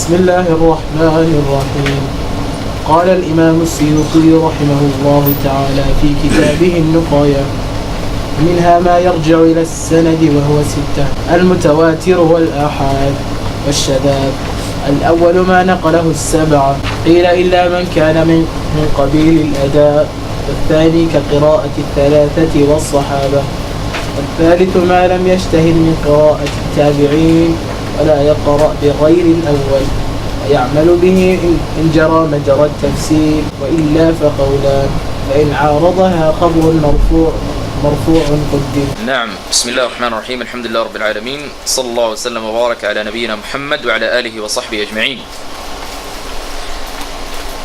بسم الله الرحمن الرحيم. قال الإمام السيوطي رحمه الله تعالى في كتابه النقايا: منها ما يرجع إلى السند وهو 6: المتواتر والآحاد والشذاذ. الأول ما نقله 7 قيل إلا من كان من قبيل الأداء، والثاني كقراءة 3 والصحابة، والثالث ما لم يجتهد من قراءة التابعين ولا يقرأ بغير الأول ويعمل به إن جرى مجرى التفسير، وإلا فقولان، فإن عارضها خبر مرفوع قدم. نعم. بسم الله الرحمن الرحيم. الحمد لله رب العالمين، صلى الله وسلم وبارك على نبينا محمد وعلى آله وصحبه أجمعين.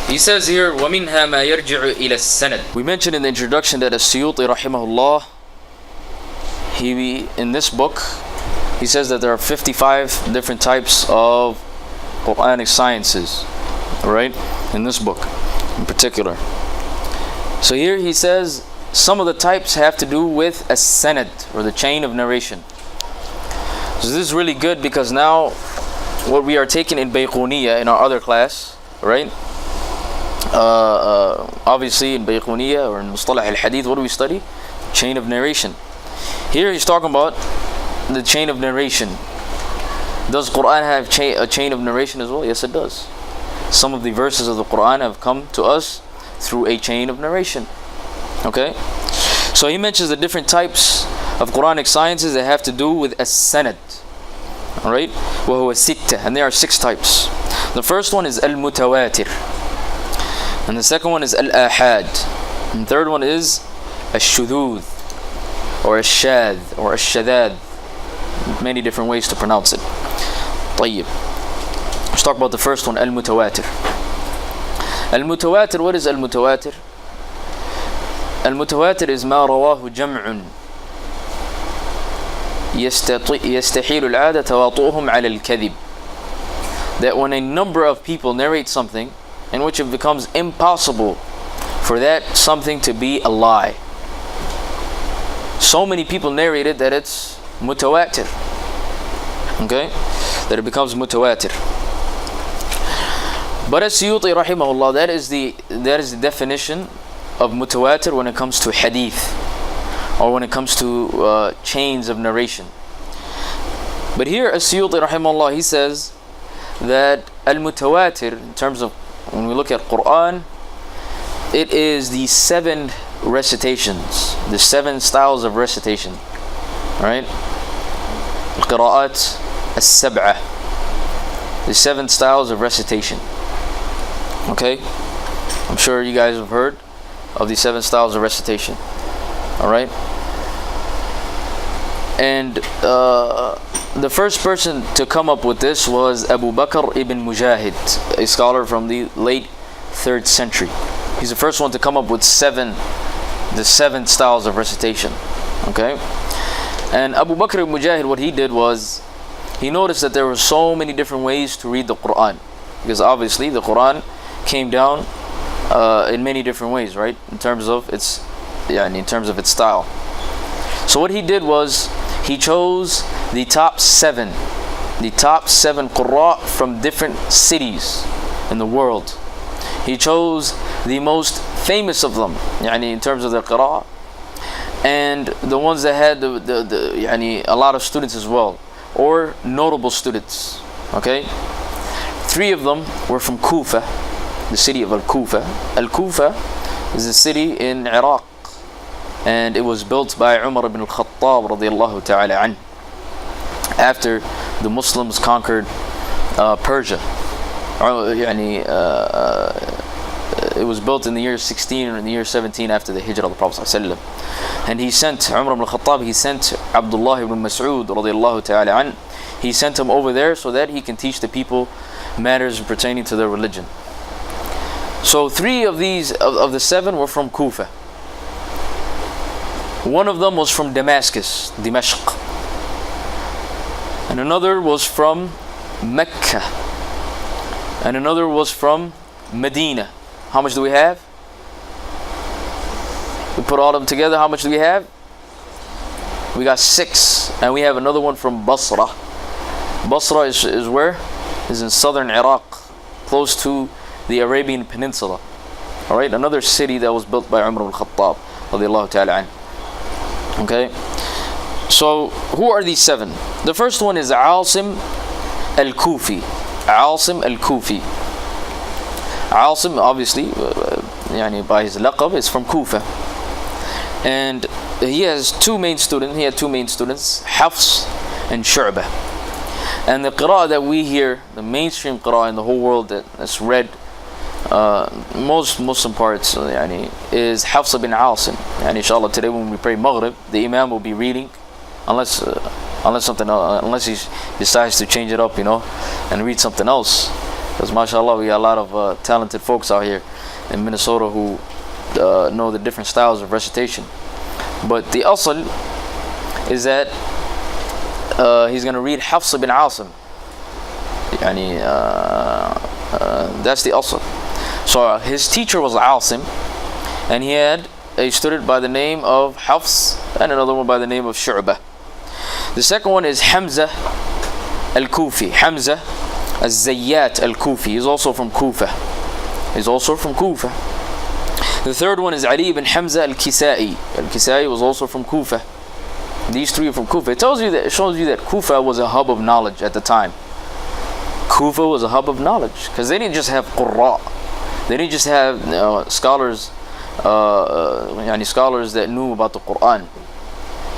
He says here, وَمِنْهَا مَا يَرْجِعُ إِلَى السَّنَدِ. We mentioned in the introduction that As-Suyuuti rahimahullah, in this book, he says that there are 55 different types of quranic sciences, right? In this book in particular. So here he says some of the types have to do with a sanad, or the chain of narration. So this is really good, because now what we are taking in Bayquniya in our other class, right? Obviously in Bayquniya or in Mustalah al-Hadith, what do we study? Chain of narration. Here he's talking about the chain of narration. Does Quran have a chain of narration as well? Yes, it does. Some of the verses of the Quran have come to us through a chain of narration. Okay? So he mentions the different types of Quranic sciences that have to do with as-sanad. Alright? وَهُوَ سِتَّةٌ. And there are 6 types. The first one is al-mutawatir. And the second one is al-ahad. And the third one is al-shudud, or al-shadh, or al-shadad. Many different ways to pronounce it. طيب. Let's talk about the first one, al-mutawatir. Al-mutawatir, what is al-mutawatir? Al-mutawatir is ما رواه جمع يستحيل العادة تواطؤهم على الكذب. That when a number of people narrate something in which it becomes impossible for that something to be a lie. So many people narrate it that it's mutawatir. Okay? That it becomes mutawatir. But As-Suyuuti rahimahullah, that is the definition of mutawatir when it comes to hadith, or when it comes to chains of narration. But here As-Suyuuti rahimahullah, he says that al-mutawatir, in terms of when we look at Quran, it is the 7 recitations, the 7 styles of recitation. Alright? Al-Qira'at As-Sab'ah, the 7 styles of recitation. Okay? I'm sure you guys have heard of the 7 styles of recitation. Alright? And the first person to come up with this was Abu Bakr ibn Mujahid, a scholar from the late 3rd century. He's the first one to come up with the 7 styles of recitation. Okay? And Abu Bakr ibn Mujahid, what he did was, he noticed that there were so many different ways to read the Quran, because obviously the Quran came down in many different ways, right? In terms of its style. So what he did was, he chose the top 7 Qurra from different cities in the world. He chose the most famous of them, in terms of their qira'ah, and the ones that had a lot of students as well, or notable students. Okay? 3 of them were from Kufa, the city of Al-Kufa. Al-Kufa is a city in Iraq, and it was built by Umar ibn al-Khattab radiyallahu ta'ala an, after the Muslims conquered Persia. It was built in the year 16 or in the year 17 after the Hijrah of the Prophet ﷺ. And he sent Umar ibn al-Khattab, he sent Abdullahi ibn Mas'ud radiyallahu ta'ala an, he sent him over there so that he can teach the people matters pertaining to their religion. So 3 of these, of the 7, were from Kufa. One of them was from Damascus, Dimashq. And another was from Mecca. And another was from Medina. How much do we have? We put all of them together, how much do we have? We got 6. And we have another one from Basra. Basra is where? is in southern Iraq, close to the Arabian Peninsula. Alright, another city that was built by Umar al-Khattab radiallahu ta'ala anhu. Okay, so who are these seven? The first one is Asim al-Kufi. Asim al-Kufi. Asim, obviously, by his laqab, is from Kufa. And he has two main students. He had two main students, Hafs and Shu'bah. And the qira'ah that we hear, the mainstream qira'ah in the whole world that's read, most Muslim parts, is Hafs bin Asim. And inshallah, today when we pray Maghrib, the Imam will be reading, unless he decides to change it up, and read something else. Because mashallah, we got a lot of talented folks out here in Minnesota who know the different styles of recitation. But the asl is that he's going to read Hafs bin Asim. That's the asl. So his teacher was Asim, and he had a student by the name of Hafs and another one by the name of Shu'bah. The second one is Hamza al-Kufi. Hamza al-Zayyat al-Kufi. He's also from Kufa. The third one is Ali ibn Hamza al-Kisai. Al-Kisai was also from Kufa. These three are from Kufa. It shows you that Kufa was a hub of knowledge at the time. Kufa was a hub of knowledge because they didn't just have qurra. They didn't just have scholars, scholars that knew about the Quran.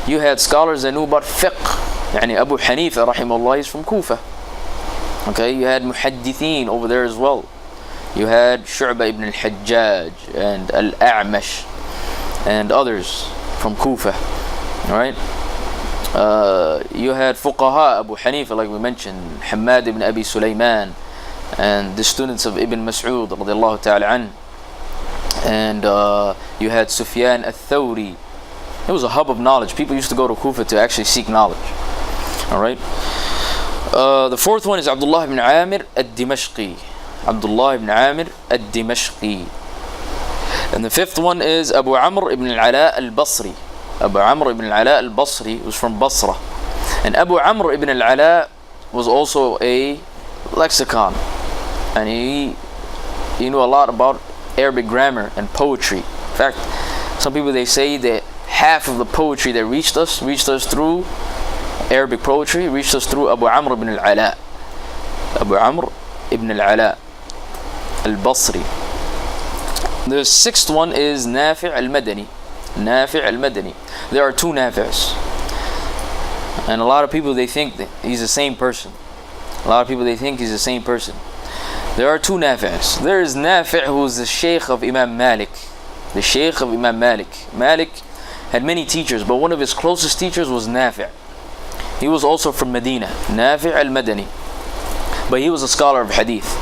You had scholars that knew about fiqh. Abu Hanifa rahimahullah is from Kufa. Okay, you had muhaddithin over there as well. You had Shu'bah ibn al-Hajjaj and al-A'mash and others from Kufa. Alright? You had fuqaha, Abu Hanifa, like we mentioned, Hamad ibn Abi Sulaiman, and the students of Ibn Mas'ud radiallahu ta'ala an. And you had Sufyan al-Thawri. It was a hub of knowledge. People used to go to Kufa to actually seek knowledge. Alright? The fourth one is Abdullah ibn Amir al-Dimashqi. Abdullah ibn Amir al-Dimashqi. And the fifth one is Abu Amr ibn al-Ala al-Basri. Abu Amr ibn al-Ala al-Basri was from Basra. And Abu Amr ibn al-Ala was also a lexicon. And he knew a lot about Arabic grammar and poetry. In fact, some people, they say that half of the poetry that reached us through Arabic poetry, reached us through Abu Amr ibn al-Ala. Abu Amr ibn al-Ala al-Basri. The sixth one is Nafi' al-Madani. Nafi' al-Madani. There are two Nafi's. And a lot of people, they think that he's the same person. There are two Nafi's. There is Nafi' who is the Shaykh of Imam Malik. The Shaykh of Imam Malik. Malik had many teachers, but one of his closest teachers was Nafi'. He was also from Medina. Nafi' al-Madani. But he was a scholar of Hadith.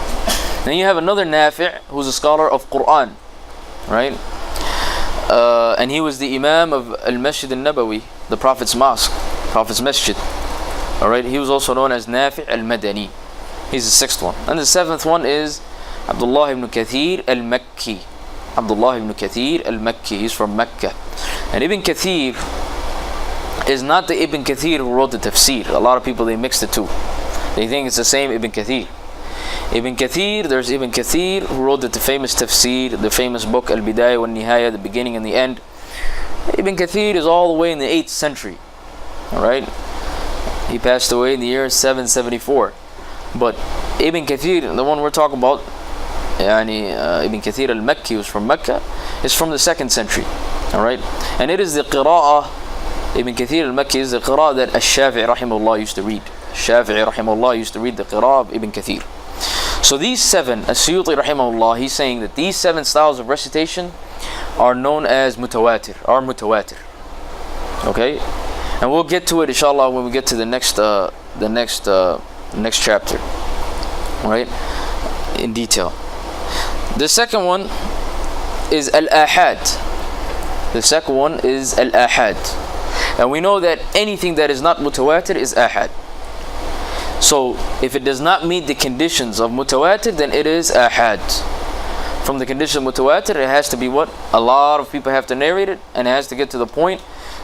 Then you have another Nafi' who's a scholar of Quran. Right? And he was the Imam of Al-Masjid al-Nabawi, the Prophet's Mosque, Prophet's Masjid. Alright, he was also known as Nafi' al-Madani. He's the sixth one. And the seventh one is Abdullah ibn Kathir al-Makki. Abdullah ibn Kathir al-Makki. He's from Mecca. And Ibn Kathir is not the Ibn Kathir who wrote the Tafseer. A lot of people, they mix the two. They think it's the same Ibn Kathir. Ibn Kathir, there's Ibn Kathir who wrote the famous Tafseer, the famous book Al-Bidayah wa Nihaya, the beginning and the end. Ibn Kathir is all the way in the 8th century. Alright? He passed away in the year 774. But Ibn Kathir, the one we're talking about, Ibn Kathir al-Makki, who's from Mecca, is from the 2nd century. Alright? And it is the qira'ah, Ibn Kathir al-Makki is the qira'ah that Ash-Shafi'i rahimahullah used to read. Shafi'i rahimahullah used to read the qira'ah of Ibn Kathir. So these seven, As-Suyuuti rahimahullah, he's saying that these seven styles of recitation are known as mutawatir, Okay? And we'll get to it inshallah when we get to the next chapter. Right? In detail. The second one is Al-Ahad. And we know that anything that is not mutawatir is ahad. So if it does not meet the conditions of mutawatir, then it is ahad. From the condition of mutawatir, it has to be what? A lot of people have to narrate it, and it has to get to the point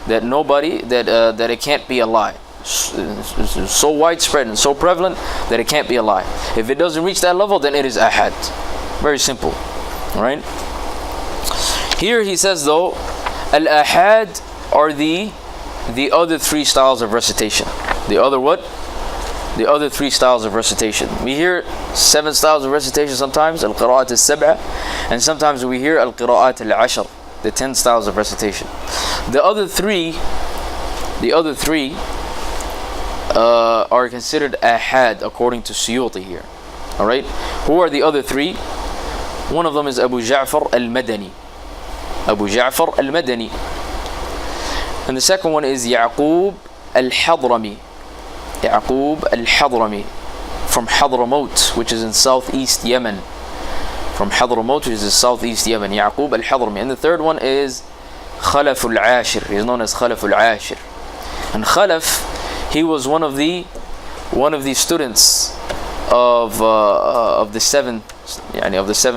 that that it can't be a lie. is so widespread and so prevalent that it can't be a lie. If it doesn't reach that level, then it is ahad. Very simple, right? Here he says though, al-ahad are the other three styles of recitation. The other what? The other three styles of recitation. We hear 7 styles of recitation sometimes, al-qira'at al-sab'a, and sometimes we hear al-qira'at al-ashr, the 10 styles of recitation. The other three are considered ahad according to Suyuuti here. Alright? Who are the other three? One of them is Abu Ja'far al-Madani. Abu Ja'far al-Madani. And the second one is Ya'qub al-Hadrami. Ya'qub al-Hadrami from Hadramaut, which is in southeast Yemen. From Hadramaut, which is in southeast Yemen. Ya'qub al-Hadrami. And the third one is Khalaf al-Ashir. He is known as Khalaf al-Ashir. And Khalaf, he was one of the students of the seven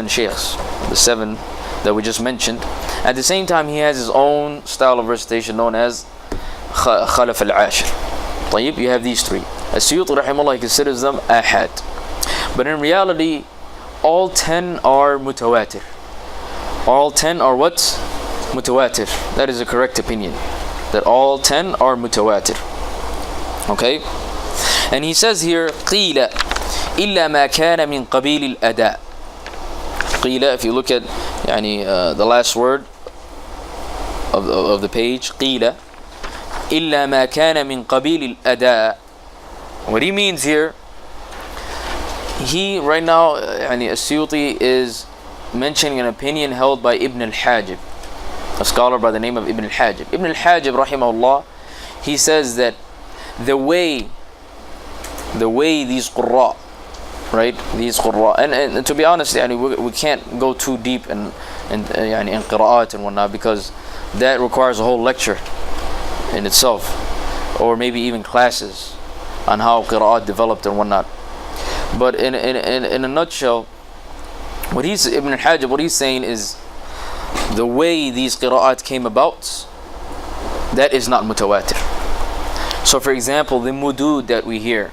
sheikhs, the 7 that we just mentioned. At the same time, he has his own style of recitation known as Khalaf al-Ashir. طيب, you have these 3. As-Suyuuti rahimahullah considers them ahad. But in reality, all 10 are mutawatir. All 10 are what? Mutawatir. That is a correct opinion. That all 10 are mutawatir. Okay? And he says here, قِيلَ إِلَّا مَا كَانَ مِنْ قَبِيلِ الْأَدَاءِ. قِيلَ, if you look at the last word of the page, قِيلَ إِلَّا مَا كَانَ مِنْ قَبِيلِ الْأَدَاءِ. What he means here, he right now, As-Suyuuti is mentioning an opinion held by Ibn al-Hajib, a scholar by the name of Ibn al-Hajib. Ibn al-Hajib rahimahullah, he says that the way these qurra, right, these qurra, and to be honest, we can't go too deep in qira'at and whatnot, because that requires a whole lecture in itself, or maybe even classes on how qira'at developed and whatnot. But in a nutshell, Ibn al-Hajib, what he's saying is the way these qira'at came about, that is not mutawatir. So for example, the mudud that we hear,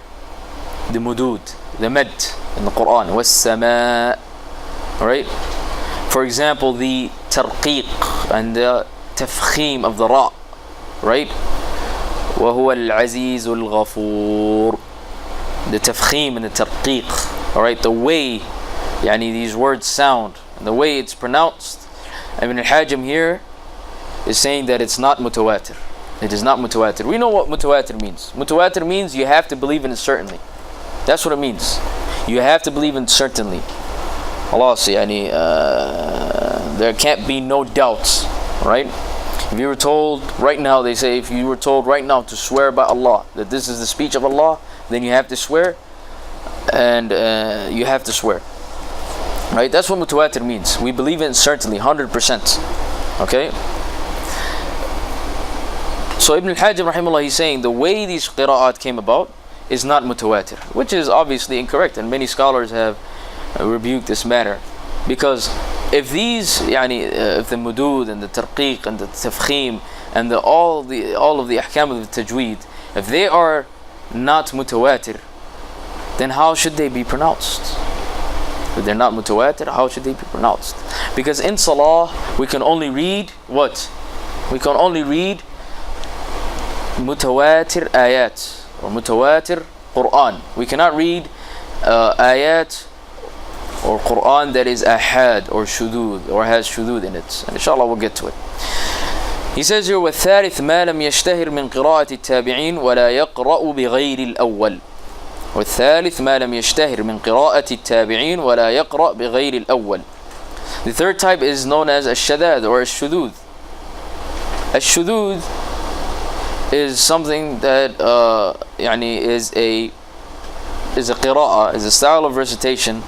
the mudud, the med in the Quran, was-sama', right? For example, the tarqiq and the tafkhim of the ra', right? وَهُوَ الْعَزِيزُ الْغَفُورُ. The tafkhim and the tarqiq, alright, the way these words sound and the way it's pronounced. Ibn al-Hajim here is saying that it's not mutawatir. It is not mutawatir. We know what mutawatir means. Mutawatir means you have to believe in it certainly. That's what it means. You have to believe in it certainly. Allah say, there can't be no doubts, right? If you were told right now, they say, if you were told right now to swear by Allah that this is the speech of Allah, then you have to swear, and you have to swear, right? That's what mutawatir means. We believe in certainly, 100%. Okay. So Ibn al-Hajib rahimahullah, he's saying the way these qira'at came about is not mutawatir, which is obviously incorrect, and many scholars have rebuked this matter, because if these if the mudud and the tarqiq and the tafkhim and all of the ahkam of the tajweed, if they are not mutawatir, then how should they be pronounced? If they're not mutawatir, how should they be pronounced? Because in salah we can only read what? We can only read mutawatir ayat or mutawatir Quran. We cannot read ayat or Quran that is ahad or shudud or has shudud in it. And inshallah we'll get to it. He says here, وَالثالث مَا لَمْ يَشْتَهِرْ مِنْ قِرَاءَةِ التَّابِعِينَ وَلَا يَقْرَأُ بِغَيْرِ الْأَوَّلِ. وَالثالث مَا لَمْ يَشْتَهِرْ مِنْ قِرَاءَةِ التَّابِعِينَ وَلَا يَقْرَأُ بِغَيْرِ الْأَوَّلِ. The third type is known as الشَّذَاذ or الشُّذُوذ. الشُّذُوذ is something that is a qira'ah, is a style of recitation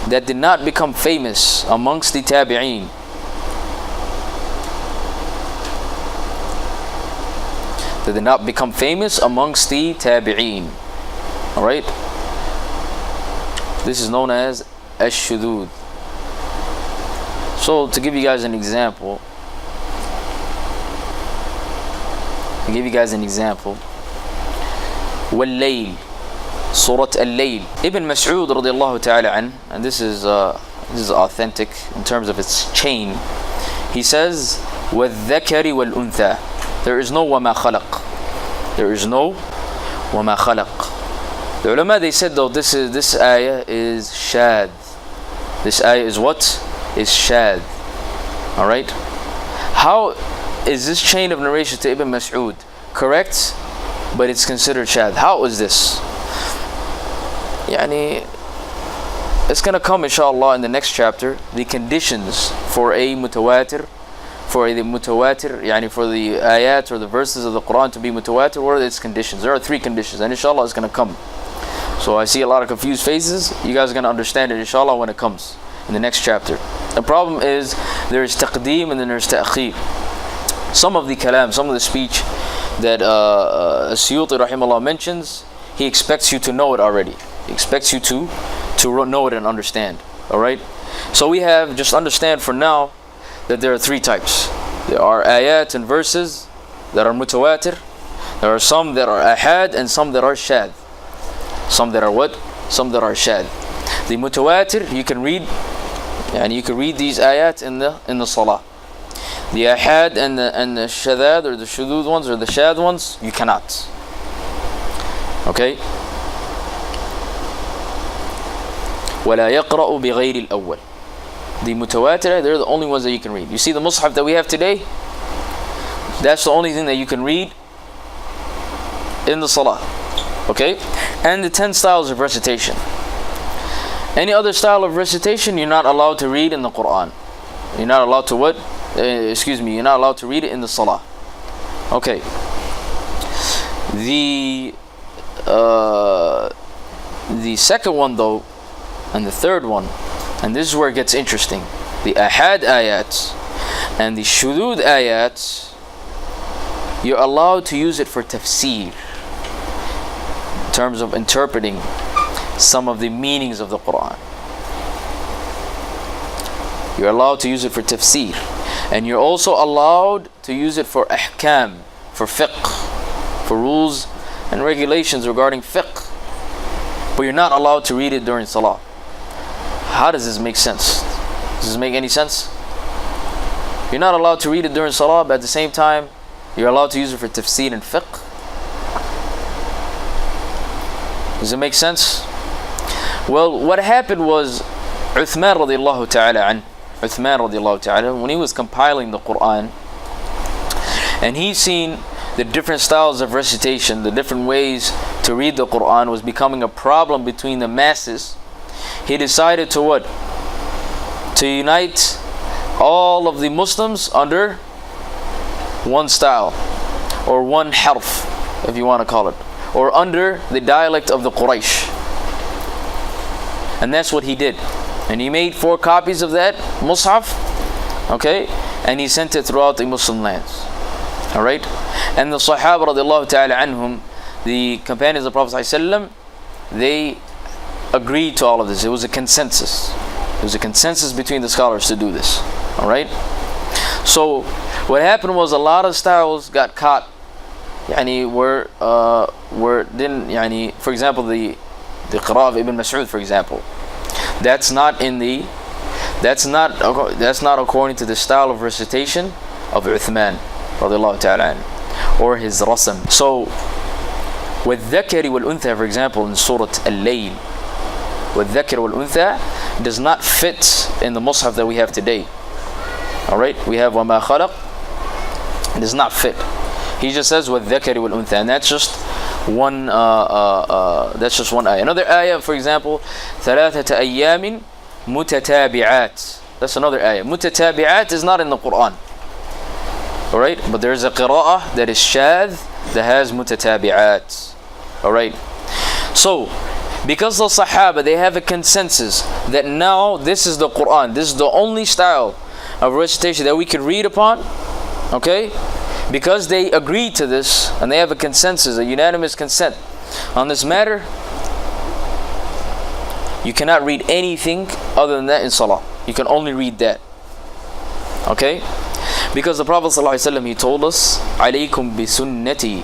that did not become famous amongst the tabi'een. That did not become famous amongst the tabi'een. Alright? This is known as ash-shudud. So to give you guys an example, وَاللَّيْلِ. Surah Al-Layl. Ibn Mas'ud radiallahu ta'ala an, and this is authentic in terms of its chain. He says, وَالذَّكَرِ وَالْأُنْثَى. There is no وَمَا خَلَقْ. There is no وَمَا خَلَقْ. The ulama, they said though, this ayah is shadh. This ayah is what? Is shadh. Alright? How is this chain of narration to Ibn Mas'ud correct, but it's considered shadh? How is this? It's gonna come inshallah in the next chapter, the conditions for a mutawatir, for the ayat or the verses of the Quran to be mutawatir. What are its conditions? There are 3 conditions, and inshallah it's gonna come. So I see a lot of confused faces. You guys are gonna understand it inshallah when it comes in the next chapter. The problem is there is taqdeem and then there's ta'khir. Some of the kalam, some of the speech that As-Suyuuti rahimahullah mentions, he expects you to know it already. He expects you to know it and understand. Alright? So we have, just understand for now, that there are 3 types. There are ayat and verses that are mutawatir. There are some that are ahad and some that are shadh. Some that are what? Some that are shadh. The mutawatir, you can read, and you can read these ayat in the salah. The ahad and the shadad, or the shudud ones, or the shadh ones, you cannot. Okay? وَلَا يَقْرَأُ بِغَيْرِ الْأَوَّلِ. The mutawatir, they're the only ones that you can read. You see the mushaf that we have today? That's the only thing that you can read in the salah. Okay? And the 10 styles of recitation. Any other style of recitation, you're not allowed to read in the Quran. You're not allowed to what? You're not allowed to read it in the salah. Okay. The second one though, and the third one, and this is where it gets interesting. The ahad ayat and the shudud ayat, you're allowed to use it for tafseer, in terms of interpreting some of the meanings of the Quran. You're allowed to use it for tafseer, and you're also allowed to use it for ahkam, for fiqh, for rules and regulations regarding fiqh. But you're not allowed to read it during salah. How does this make sense? Does this make any sense? You're not allowed to read it during salah, but at the same time you're allowed to use it for tafsir and fiqh. Does it make sense? Well, what happened was Uthman radiallahu ta'ala, when he was compiling the Quran, and he seen the different styles of recitation, the different ways to read the Quran was becoming a problem between the masses, he decided to what? To unite all of the Muslims under one style, or one harf, if you want to call it, or under the dialect of the Quraysh. And that's what he did. And he made 4 copies of that mushaf, okay, and he sent it throughout the Muslim lands. Alright? And the Sahaba radiallahu ta'ala anhum, the companions of the Prophet ﷺ, they agreed to all of this. It was a consensus. It was a consensus between the scholars to do this. Alright? So what happened was a lot of styles got caught, for example, the qira'ah of Ibn Mas'ud, for example, that's not according to the style of recitation of Uthman radiallahu ta'ala anhu, or his rasam. So وَالذَّكَرِ وَالْأُنْثَى, for example, in Surah Al-Layl, وَالذَّكَرِ وَالْأُنْثَى does not fit in the mushaf that we have today. Alright, we have وَمَا خَلَقْ, it does not fit. He just says وَالذَّكَرِ وَالْأُنْثَى, and that's just one ayah. Another ayah, for example, ثَلَاثَةَ أَيَّامٍ مُتَتَابِعَاتٍ, that's another ayah. Mutatabi'at is not in the Quran. Alright, but there is a qira'ah that is shadh that has mutatabi'at. Alright, so because the Sahaba, they have a consensus that now this is the Quran, this is the only style of recitation that we could read upon, okay, because they agreed to this and they have a consensus, a unanimous consent on this matter, you cannot read anything other than that in salah. You can only read that, okay, because the Prophet ﷺ, he told us, alaykum bi sunnati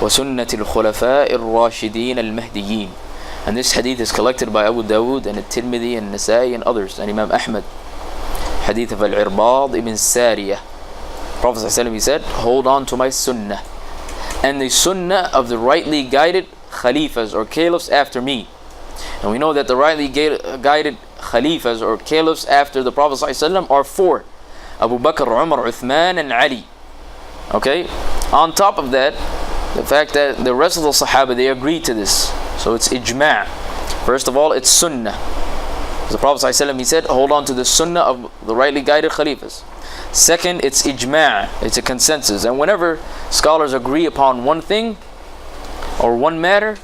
وسنة الخلفاء الراشدين المهديين. And this hadith is collected by Abu Dawood and At-Tirmidhi and Nasa'i and others, and Imam Ahmad. Hadith of Al-Irbad ibn Sariyah. Prophet ﷺ, he said, hold on to my sunnah and the sunnah of the rightly guided khalifas or caliphs after me. And we know that the rightly guided khalifas or caliphs after the Prophet ﷺ are four: Abu Bakr, Umar, Uthman and Ali. Okay, on top of that, the fact that the rest of the Sahaba, they agreed to this. So it's ijma'. First of all, it's sunnah. The Prophet ﷺ, he said, hold on to the sunnah of the rightly guided khalifas. Second, it's ijma'. It's a consensus. And whenever scholars agree upon one thing or one matter,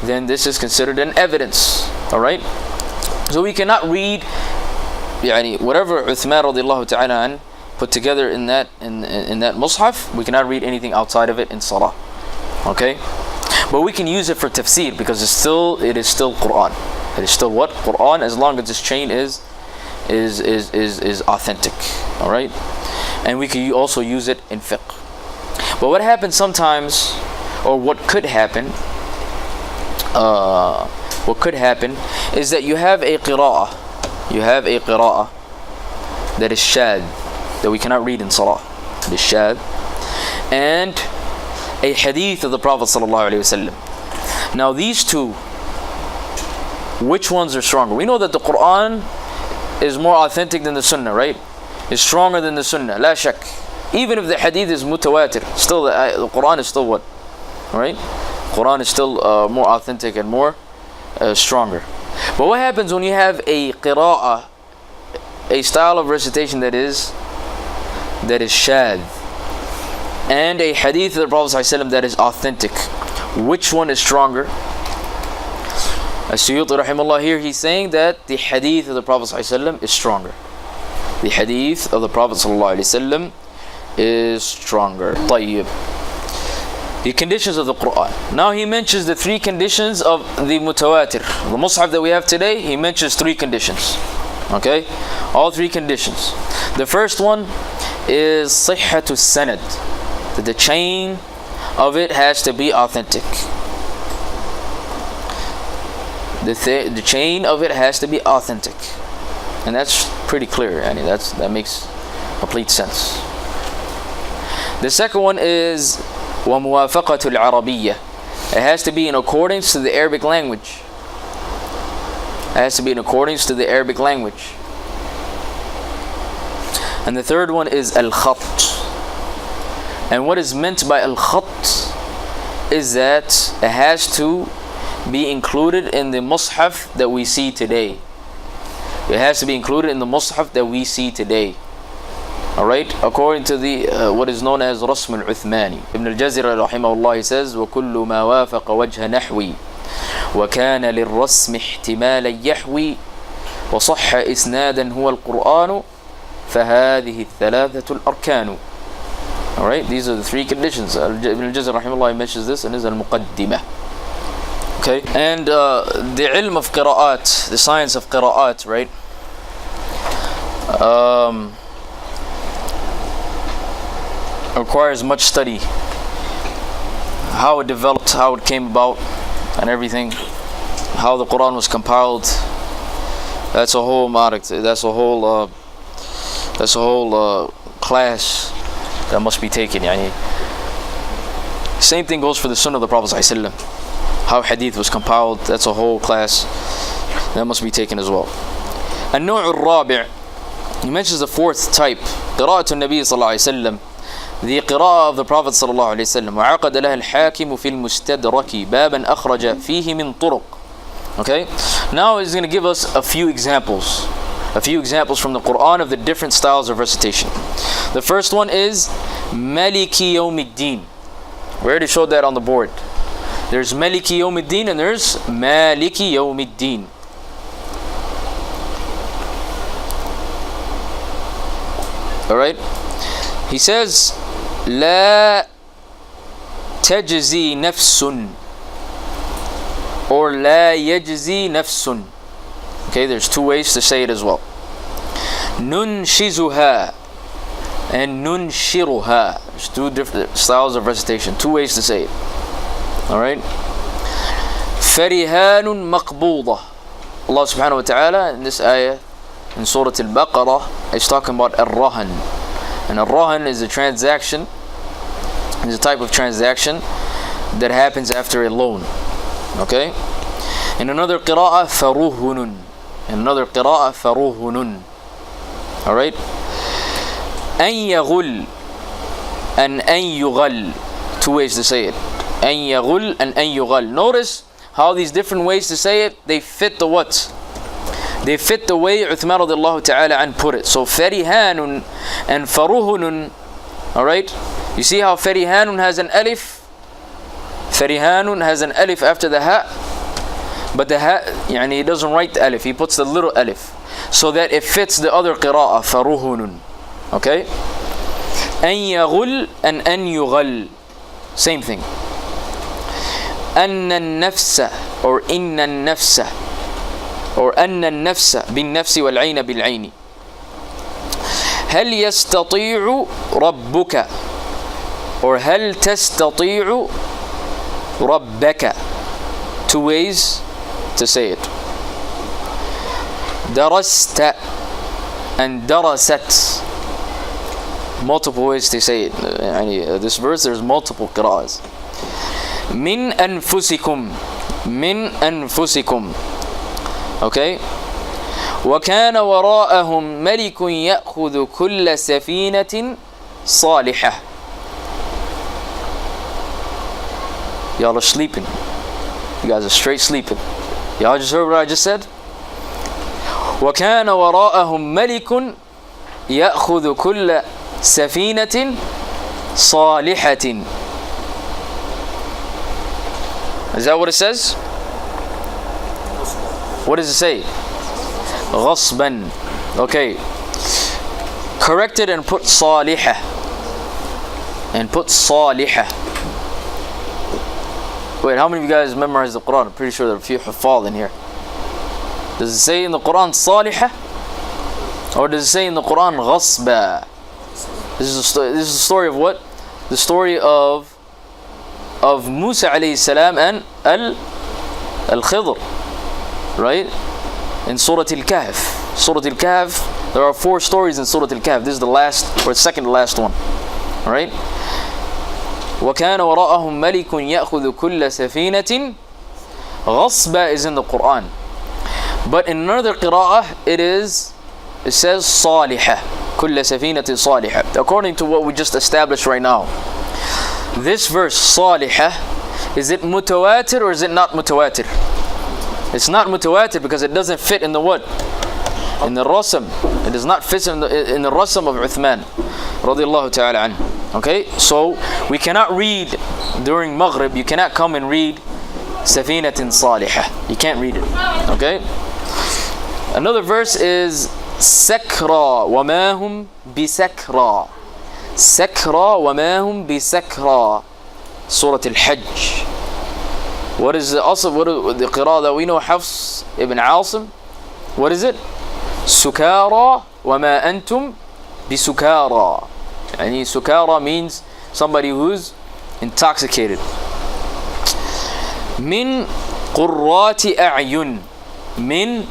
then this is considered an evidence. Alright? So we cannot read whatever Uthman radiallahu ta'ala an put together in that mushaf, we cannot read anything outside of it in salah. Okay? But we can use it for tafseer because it is still Quran. It is still what? Quran, as long as this chain is authentic. Alright? And we can also use it in fiqh. But what happens sometimes, or what could happen is that you have a qira'ah. You have a qira'ah that is shad, that we cannot read in salah. It is shad. And a hadith of the Prophet ﷺ. Now these two, which ones are stronger? We know that the Quran is more authentic than the Sunnah, right? It's stronger than the Sunnah, la shak. Even if the hadith is mutawatir, still the Quran is still what? Right? Quran is still more authentic and more stronger. But what happens when you have a qira'ah, a style of recitation that is shad, and a hadith of the Prophet ﷺ that is authentic? Which one is stronger? As-Suyuuti rahimahullah, here he's saying that the hadith of the Prophet ﷺ is stronger. The hadith of the Prophet ﷺ is stronger. طيب. The conditions of the Quran. Now he mentions the three conditions of the mutawatir. The mushaf that we have today, he mentions three conditions. Okay? All three conditions. The first one is sihhatu sanad. That the chain of it has to be authentic. The chain of it has to be authentic. And that's pretty clear. I mean, that makes complete sense. The second one is وَمُوَافَقَةُ الْعَرَبِيَّةِ. It has to be in accordance to the Arabic language. It has to be in accordance to the Arabic language. And the third one is al-khat. And what is meant by al-khat is that it has to be included in the mushaf that we see today. It has to be included in the mushaf that we see today. Alright, according to the what is known as Rasm al-Uthmani. Ibn al-Jazira rahimahullah, he says وَكُلُّ مَا وَافَقَ وَجْهَ نَحْوِي وَكَانَ لِلرَّسْمِ احْتِمَالًا يَحْوِي وَصَحَّ إِسْنَادًا هُوَ الْقُرْآنُ فَهَذِهِ الثَّلَاثَةُ الْأَرْكَانُ. Alright, these are the three conditions. Ibn al-Jazira rahimahullah, he mentions this in his al-Muqaddimah. Okay, and the ilm of qira'at, the science of qira'at, right? Requires much study. How it developed, how it came about, and everything. How the Quran was compiled. That's a whole ma'arik. That's a whole class that must be taken. Yani. Same thing goes for the Sunnah of the Prophet ﷺ. How hadith was compiled. That's a whole class that must be taken as well. النوع الرابع. He mentions the fourth type. قراءة النبي صلى الله عليه وسلم. The qira'ah of the Prophet صلى الله عليه وسلم. وعقد لها الحاكم في المستدرك بابا أخرج فيه من طرق. Okay. Now he's going to give us a few examples. A few examples from the Quran of the different styles of recitation. The first one is Maliki Yawmiddin. We already showed that on the board. There's Maliki Yawmiddin and there's Maliki Yawmiddin. Alright? He says, La tajzi nafsun, or La yajzi nafsun. Okay, there's two ways to say it as well. Nunshizuha and nunshiruha. There's two different styles of recitation, two ways to say it. Alright? Farihanun maqboodah. Allah subhanahu wa ta'ala in this ayah in Surah Al-Baqarah is talking about ar-rahan. And ar-rahan is a transaction, is a type of transaction that happens after a loan. Okay? In another qira'ah, faruhunun. In another qira'ah, faruhunun. Alright? An yaghul and an yughal. Two ways to say it. An yaghul and an yughal. Notice how these different ways to say it, they fit the what? They fit the way Uthman radiallahu ta'ala and put it. So farihanun and faruhunun. Alright? You see how farihanun has an alif? Farihanun has an alif after the ha. But the ha, he doesn't write the alif. He puts the little alif. So that it fits the other qira'ah, faruhunun. Okay? An yaghul and an yughal. Same thing. Anna nafsa or inna nafsa or anna nafsa bin nafsi wal ayna bil ayni. هل يستطيع ربك or هل تستطيع ربك. Two ways to say it. درست and درست. Multiple ways to say it. This verse, there's multiple qira'ahs. من أنفسكم من أنفسكم. Okay? وكان وراءهم ملك يأخذ كل سفينة صالحة. Y'all are sleeping. You guys are straight sleeping. Y'all just heard what I just said? وكان وراءهم ملك يأخذ كل سفينة صالحة. Is that what it says? What does it say? غصبا. Okay. Correct it and put صالحة. And put صالحة. Wait, how many of you guys memorized the Quran? I'm pretty sure there are a few huffaz in here. Does it say in the Quran صالحة? Or does it say in the Quran غصبا? This is the story of what? The story of Musa alayhi salam and Al-Khidr. Right? In Surah Al-Kahf. Surah Al-Kahf, there are 4 stories in Surah Al-Kahf. This is the last, or second to last one. Alright? وَكَانَ وَرَاءَهُمْ مَلِكٌ يَأْخُذُ كُلَّ سَفِينَةٍ. غصبا is in the Quran. But in another qira'ah, it says صالحة. كُلَّ سَفِينَةٍ صالحة. According to what we just established right now. This verse, صالحة, is it mutawatir or is it not mutawatir? It's not mutawatir because it doesn't fit in the what? In the rasam. It does not fit in the rasam of Uthman radiallahu ta'ala anhu. Okay? So, we cannot read during Maghrib, you cannot come and read Safinatin Salihah. You can't read it. Okay? Another verse is Sakra wa ma hum bisakra. Sakra wa ma hum bisakra. Surah Al-Hajj. What is also what the qira'ah that we know, Hafs ibn Asim? What is it? Sukara wa ma antum bisukara. Yani sukara means somebody who's intoxicated. Min qurrati a'yun. Min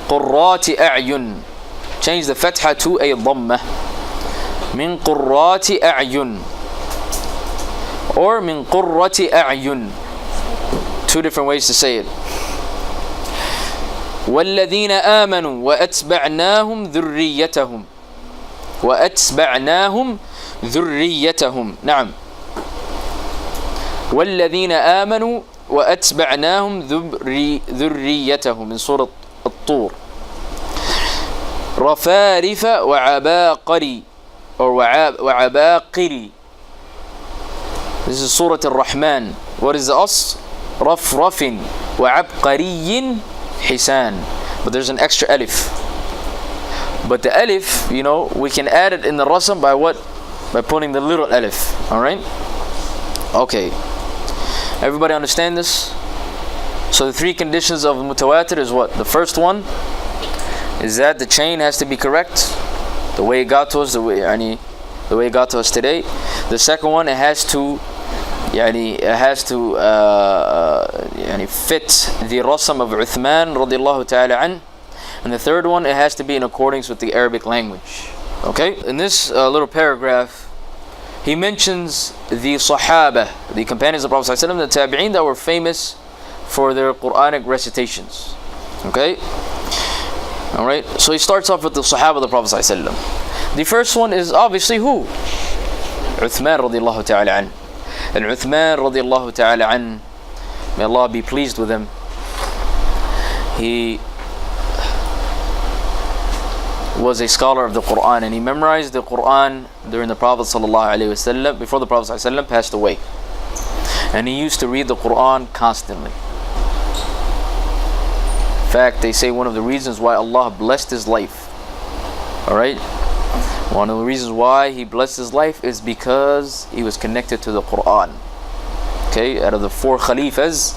qurrati a'yun. Change the fatha to a dhamma. Min qurrati a'yun. Or min qurrati a'yun. Two different ways to say it. وَالَّذِينَ آمَنُوا وَأَتْبَعْنَاهُمْ ذُرِّيَّتَهُمْ وَأَتْبَعْنَاهُمْ ذُرِّيَّتَهُمْ. نعم. وَالَّذِينَ آمَنُوا وَأَتْبَعْنَاهُمْ ذُرِّيَّتَهُمْ من سورة الطور. رفارف وعباقري or وعباقري. This is Surah Al-Rahman. What is the as? رفرف وعبقري حسان. But there's an extra alif. But the alif, we can add it in the rasam by what? By putting the little alif. Alright? Okay. Everybody understand this? So the 3 conditions of mutawatir is what? The first one is that the chain has to be correct. The way it got to us, the way the way it got to us today. The second one, it has to fit the rasam of Uthman radiallahu ta'ala an. And the third one, it has to be in accordance with the Arabic language. Okay, in this little paragraph, he mentions the Sahaba, the companions of the Prophet ﷺ, the Tabi'een, that were famous for their Quranic recitations. Okay, alright, so he starts off with the Sahaba of the Prophet ﷺ. The first one is obviously who? Uthman radiallahu ta'ala an. And Uthman radiallahu ta'ala an, may Allah be pleased with him, he was a scholar of the Quran, and he memorized the Quran during the Prophet ﷺ, before the Prophet ﷺ passed away. And he used to read the Quran constantly. In fact, they say one of the reasons why Allah blessed his life, alright, one of the reasons why he blessed his life is because he was connected to the Quran. Okay, out of the four Khalifas,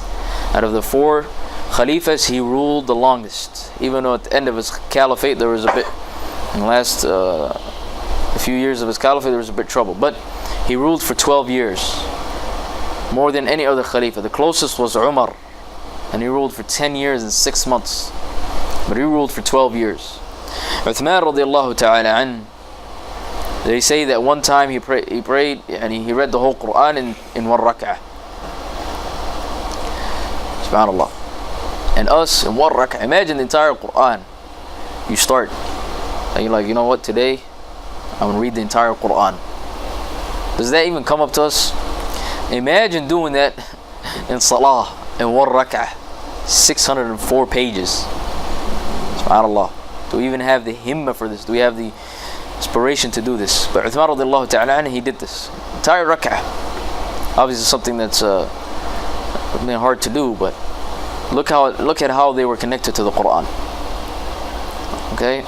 he ruled the longest. Even though at the end of his caliphate there was a bit, in the last a few years of his caliphate there was a bit trouble, but he ruled for 12 years, more than any other Khalifa. The closest was Umar, and he ruled for 10 years and 6 months, but he ruled for 12 years. Uthman radiallahu ta'ala an, they say that one time he prayed and he read the whole Quran in one rak'ah. SubhanAllah. And us in one rak'ah, imagine the entire Quran. You start and you're like, you know what, today I'm going to read the entire Quran. Does that even come up to us? Imagine doing that in Salah in one rak'ah, 604 pages. SubhanAllah. Do we even have the himmah for this? Do we have the inspiration to do this? But Uthman radiallahu ta'ala anhu, he did this entire rak'ah. Obviously something that's hard to do, but look at how they were connected to the Quran. Okay,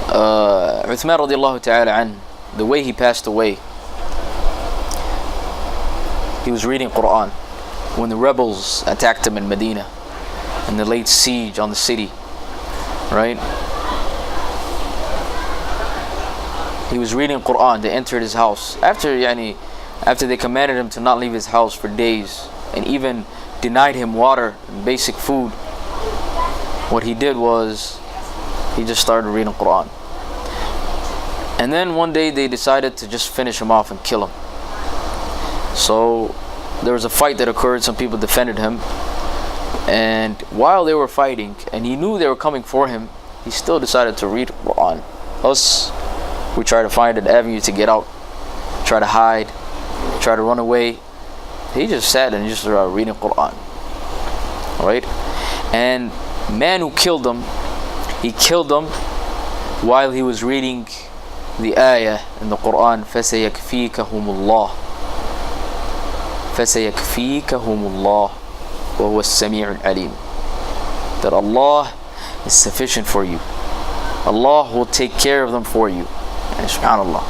Uthman radiallahu ta'ala anhu, the way he passed away, he was reading Quran when the rebels attacked him in Medina and they laid siege on the city, right? He was reading Quran. They entered his house after they commanded him to not leave his house for days and even denied him water and basic food. What he did was he just started reading Quran, and then one day they decided to just finish him off and kill him. So there was a fight that occurred. Some people defended him, and while they were fighting and he knew they were coming for him, he still decided to read Quran. Us, we try to find an avenue to get out, try to hide, try to run away. He just sat and just started reading Quran. Alright? And man who killed him, he killed him while he was reading the ayah in the Quran, فَسَيَكْفِيكَهُمُ اللَّهُ فَسَيَكْفِيكَهُمُ اللَّهُ وَهُوَ السَّمِيعُ الْعَلِيمُ. That Allah is sufficient for you. Allah will take care of them for you. And SubhanAllah.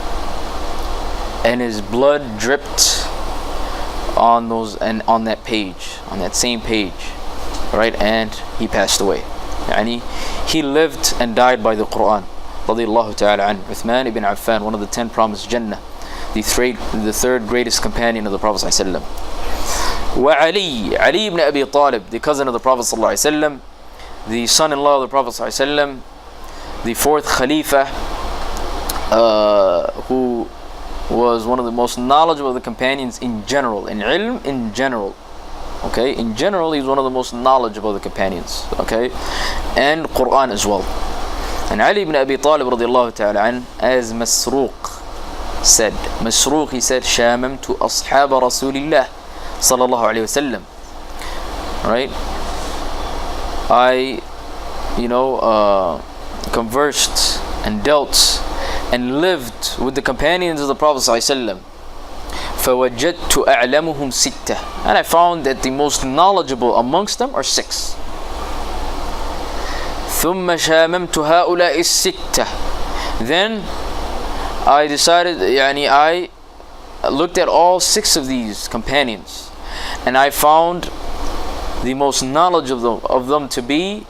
And his blood dripped on those and on that page, on that same page, right? And he passed away. He lived and died by the Quran. Radiyallahu ta'ala an. Uthman ibn Affan, one of the 10 promised Jannah, the third greatest companion of the Prophet ﷺ. Wa Ali ibn Abi Talib, the cousin of the Prophet ﷺ, the son-in-law of the Prophet ﷺ, the fourth Khalifa, who was one of the most knowledgeable of the companions in general, in ilm in general. Okay, in general, he's one of the most knowledgeable of the companions. Okay, and Quran as well. And Ali ibn Abi Talib radiallahu ta'ala an, as Masruq said, he said, "Shamamtu ashab Rasulillah sallallahu alayhi wasallam." Right? I, conversed and dealt and lived with the companions of the Prophet ﷺ. فَوَجَدْتُ أَعْلَمُهُمْ سِتَّةً. And I found that the most knowledgeable amongst them are 6. ثُمَّ شَامَمْتُ هَؤُلَاءِ السِّتَّةِ. Then I decided, I looked at all 6 of these companions, and I found the most knowledgeable of them to be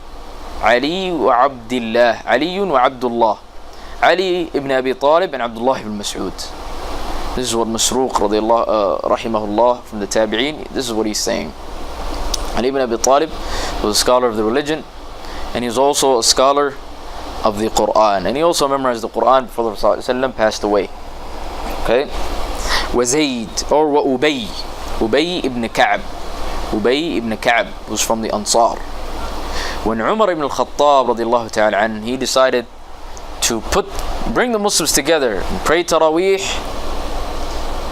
Ali wa Abdullah. Ali ibn Abi Talib and Abdullah ibn Mas'ud. This is what Masruq rahimahullah from the Tabi'een, this is what he's saying. Ali ibn Abi Talib was a scholar of the religion, and he's also a scholar of the Quran, and he also memorized the Quran before the Prophet passed away. Okay, Zayd or Ubay, Ubay ibn Ka'b, Ubay ibn Ka'b was from the Ansar. When Umar ibn al-Khattab radiallahu ta'ala anhu, he decided to bring the Muslims together and pray Taraweeh,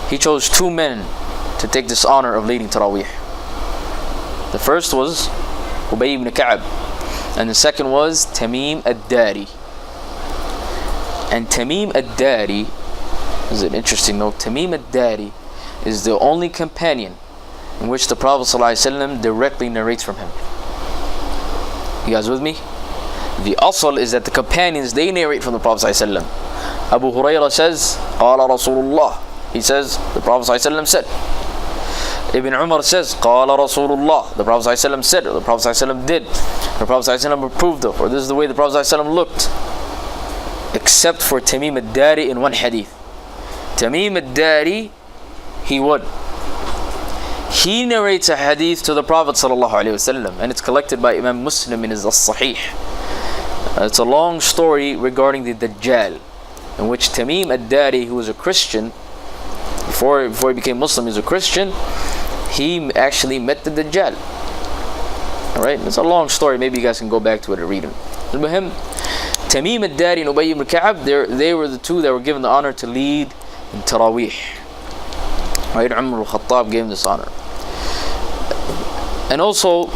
he chose two men to take this honor of leading Taraweeh. The first was Ubay ibn Ka'b, and the second was Tamim ad-Dari. And Tamim ad-Dari is an interesting note. Tamim ad-Dari is the only companion in which the Prophet ﷺ directly narrates from him. You guys with me? The asl is that the companions, they narrate from the Prophet ﷺ. Abu Hurairah says, Qala Rasulullah. He says, the Prophet ﷺ said. Ibn Umar says, Qala Rasulullah. The Prophet ﷺ said, or the Prophet ﷺ did. The Prophet ﷺ approved of, or this is the way the Prophet ﷺ looked. Except for Tamim ad-Dari in one hadith. Tamim ad-Dari, he narrates a hadith to the Prophet ﷺ, and it's collected by Imam Muslim in his As-Sahih. It's a long story regarding the Dajjal, in which Tamim ad-Dari, who was a Christian, before he became Muslim, he was a Christian, he actually met the Dajjal. Alright, it's a long story, maybe you guys can go back to it and read it. Tamim ad-Dari and Ubay ibn Ka'b, they were the two that were given the honor to lead in Taraweeh. Right, Umar al-Khattab gave him this honor. And also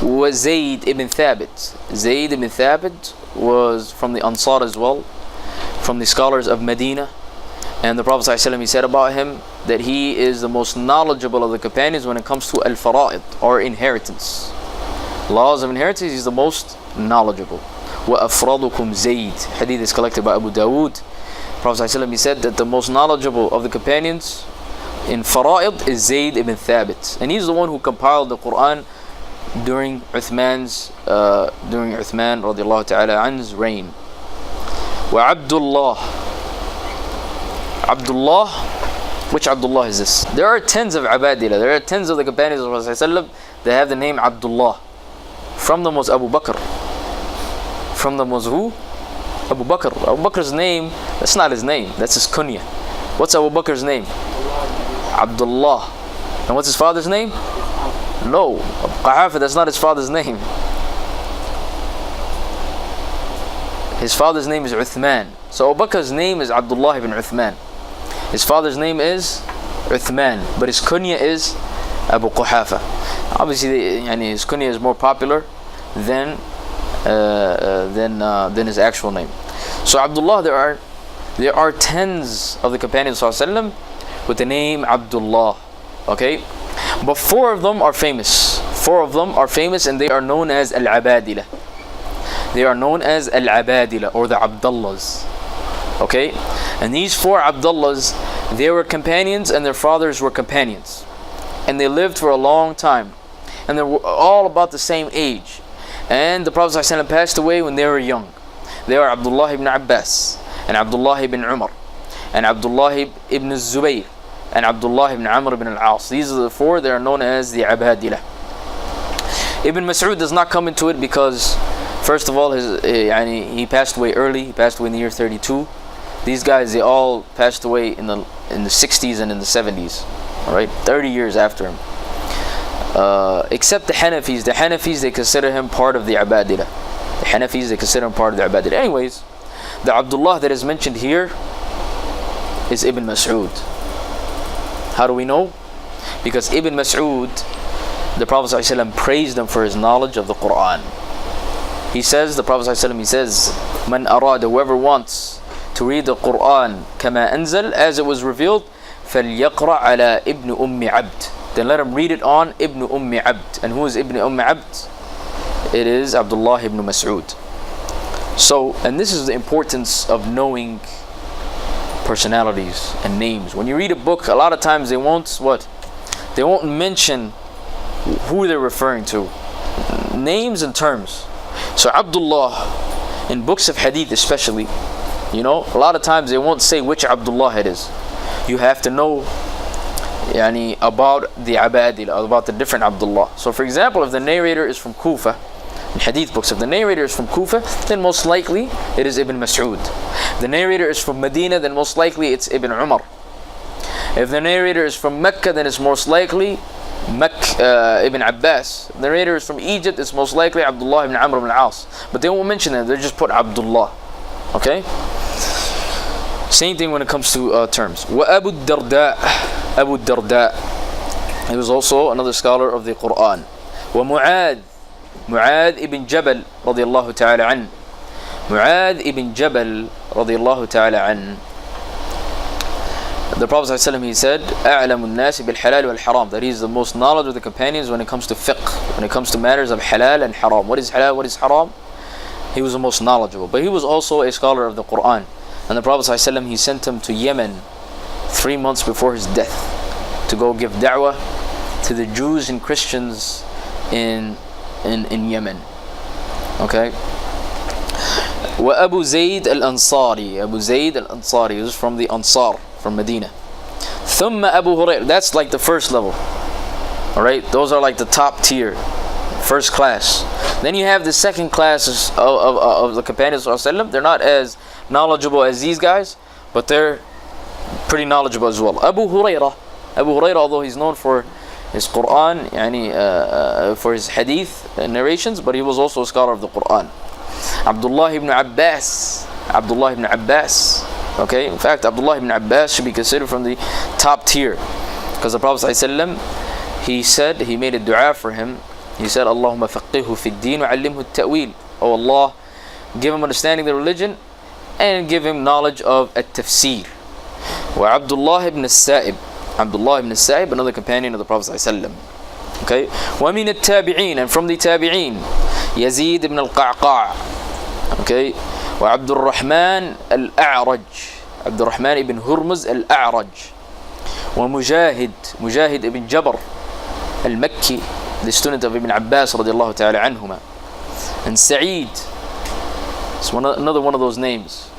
was Zayd ibn Thabit. Zayd ibn Thabit was from the Ansar as well, from the scholars of Medina. And the Prophet ﷺ, he said about him that he is the most knowledgeable of the companions when it comes to al-fara'id, or inheritance. Laws of inheritance, he's the most knowledgeable. وَأَفْرَضُكُمْ Zayd. Hadith is collected by Abu Dawood. Prophet ﷺ, he said that the most knowledgeable of the companions in fara'id is Zayd ibn Thabit, and he's the one who compiled the Quran during Uthman radiallahu ta'ala an's reign. Abdullah, which Abdullah is this? There are tens of Abadila, there are tens of the companions of Prophet ﷺ that have the name Abdullah. From them was Abu Bakr. From them was who? Abu Bakr. Abu Bakr's name, that's not his name, that's his kunya. What's Abu Bakr's name? Abdullah. And what's his father's name? No, Qahafa, that's not his father's name. His father's name is Uthman. So Abu Bakr's name is Abdullah ibn Uthman. His father's name is Uthman, but his kunya is Abu Quhafa. Obviously, his kunya is more popular than his actual name. So Abdullah, there are tens of the companions of Sallallahu with the name Abdullah. Okay, but four of them are famous. Four of them are famous, and they are known as Al-Abadila. They are known as Al-Abadila, or the Abdullahs. Okay, and these four Abdullahs, they were companions, and their fathers were companions, and they lived for a long time, and they were all about the same age. And the Prophet ﷺ passed away when they were young. They are Abdullah ibn Abbas, and Abdullah ibn Umar, and Abdullah ibn Zubayr, and Abdullah ibn Amr ibn al-As. These are the four that are known as the Abadila. Ibn Mas'ud does not come into it because, first of all, he passed away early. He passed away in the year 32. These guys, they all passed away in the 60s and in the 70s. All right, 30 years after him. Except the Hanafis. The Hanafis, they consider him part of the Abadila. The Hanafis, they consider him part of the Abadila. Anyways, the Abdullah that is mentioned here is Ibn Mas'ud. How do we know? Because Ibn Mas'ud, the Prophet ﷺ praised him for his knowledge of the Quran. He says, the Prophet ﷺ, he says, Man arada, whoever wants to read the Quran kama anzal, as it was revealed, فَلْيَقْرَأْ عَلَى Ibn Abd. Then let him read it on Ibn Abd. And who is Ibn Abd? It is Abdullah ibn Mas'ud. So, and this is the importance of knowing personalities and names. When you read a book, a lot of times they won't mention who they're referring to. Names and terms. So Abdullah, in books of hadith especially, you know, a lot of times they won't say which Abdullah it is. You have to know about the Abadila, about the different Abdullah. So for example, if the narrator is from Kufa, in hadith books, if the narrator is from Kufa, then most likely it is Ibn Mas'ud. If the narrator is from Medina, then most likely it's Ibn Umar. If the narrator is from Mecca, then it's most likely Ibn Abbas. If the narrator is from Egypt, it's most likely Abdullah ibn Amr ibn al-As. But they won't mention that, they just put Abdullah. Okay? Same thing when it comes to terms. Wa Abu Darda. Abu Darda. He was also another scholar of the Quran. Wa Mu'adh ibn Jabal radiyallahu ta'ala an. Mu'adh ibn Jabal radiyallahu ta'ala an. The Prophet ﷺ, he said, أعلم الناس بالحلال والحرام. That he is the most knowledgeable of the companions when it comes to fiqh, when it comes to matters of halal and haram. What is halal, what is haram? He was the most knowledgeable. But he was also a scholar of the Quran. And the Prophet ﷺ, he sent him to Yemen 3 months before his death to go give da'wah to the Jews and Christians in Yemen. Okay? وأبو زيد الأنصاري. Abu Zayd al-Ansari is from the Ansar, from Medina. ثم Abu Hurairah. That's like the first level. Alright? Those are like the top tier, first class. Then you have the second classes of the companions of Rasulullah. They're not as knowledgeable as these guys, but they're pretty knowledgeable as well. Abu Hurairah, although he's known for his Quran, for his hadith narrations, but he was also a scholar of the Quran. Abdullahi ibn Abbas. Okay, in fact, Abdullah ibn Abbas should be considered from the top tier, because the Prophet ﷺ, he said, he made a dua for him. He said, Allahumma faqihhu fi ad-din wa 'allimhu at-ta'wil. Oh Allah, give him understanding of the religion and give him knowledge of at-tafseer. Wa Abdullah ibn Sa'ib, another companion of the Prophet ﷺ. Okay, wa min at-tabi'in, and from the tabi'in, Yazid ibn al-Qa'qa'. Okay, wa Abdul Rahman al-A'raj, Abdurrahman ibn Hurmuz al-A'raj. Wa Mujahid ibn Jabr al-Makki, the student of Ibn Abbas radiallahu ta'ala anhuma. And Sa'id, it's another one of those names.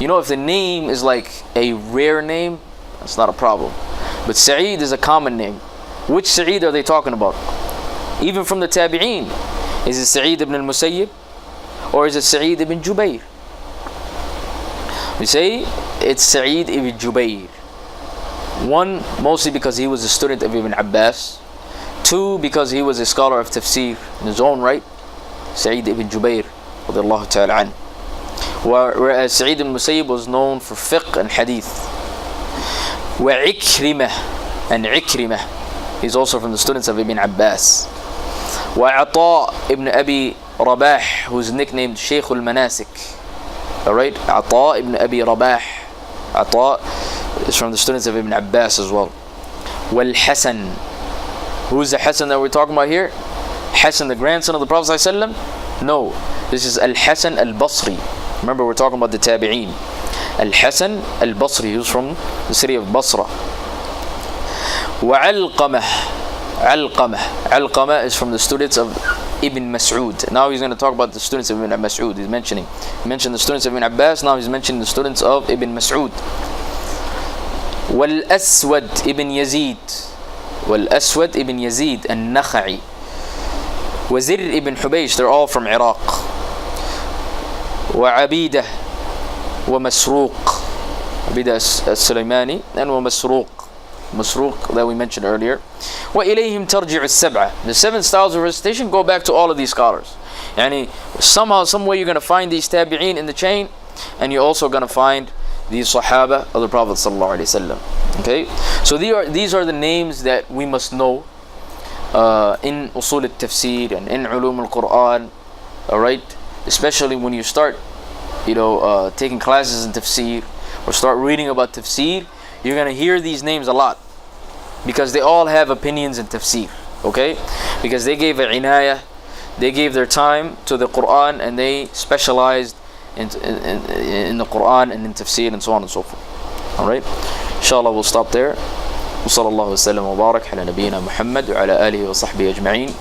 You know, if the name is like a rare name, that's not a problem. But Sa'id is a common name. Which Sa'id are they talking about? Even from the tabi'een, is it Sa'id ibn al-Musayyib, or is it Sa'id ibn Jubayr? We say it's Sa'id ibn Jubayr. One, mostly because he was a student of Ibn Abbas. Two, because he was a scholar of tafsir in his own right, Sa'id ibn Jubayr radiyallahu ta'ala an. Whereas Sa'id ibn Musayyib was known for fiqh and hadith. Wa Ikrimah, and Ikrimah, he's also from the students of Ibn Abbas. Wa Ata ibn Abi Rabah, who's nicknamed Shaykh al-Manasik. Alright, Ata ibn Abi Rabah. Ata is from the students of Ibn Abbas as well. Wal Hasan. Who's the Hasan that we're talking about here? Hasan, the grandson of the Prophet ﷺ? No, this is Al-Hasan al-Basri. Remember, we're talking about the tabi'een. Al-Hasan al-Basri, who's from the city of Basra. Wa Alqamah is from the students of Ibn Mas'ud. Now he's going to talk about the students of Ibn Mas'ud. He mentioned the students of Ibn Abbas. Now he's mentioning the students of Ibn Mas'ud. Wal Aswad ibn Yazid. والأسود ibn Yazid النخعي وزر ibn Hubaysh, they're all from Iraq. وعبيدة ومسروق, عبيدة السليماني, and Masruq that we mentioned earlier. وإليهم ترجع السبعة. The 7 styles of recitation go back to all of these scholars. Somehow, some way you're going to find these tabi'een in the chain, and you're also going to find these Sahaba of the Prophet sallallahu alaihi wasallam. Okay, so these are the names that we must know in Usool At-Tafseer and in Ulum Al-Quran. Alright, especially when you start taking classes in Tafseer or start reading about Tafseer, you're going to hear these names a lot, because they all have opinions in Tafseer. Okay, because they gave an inayah, they gave their time to the Quran, and they specialized in the Quran and in Tafseer and so on and so forth. Alright, inshallah we'll stop there. وصلى الله وسلم وبارك على نبينا محمد وعلى آله وصحبه أجمعين.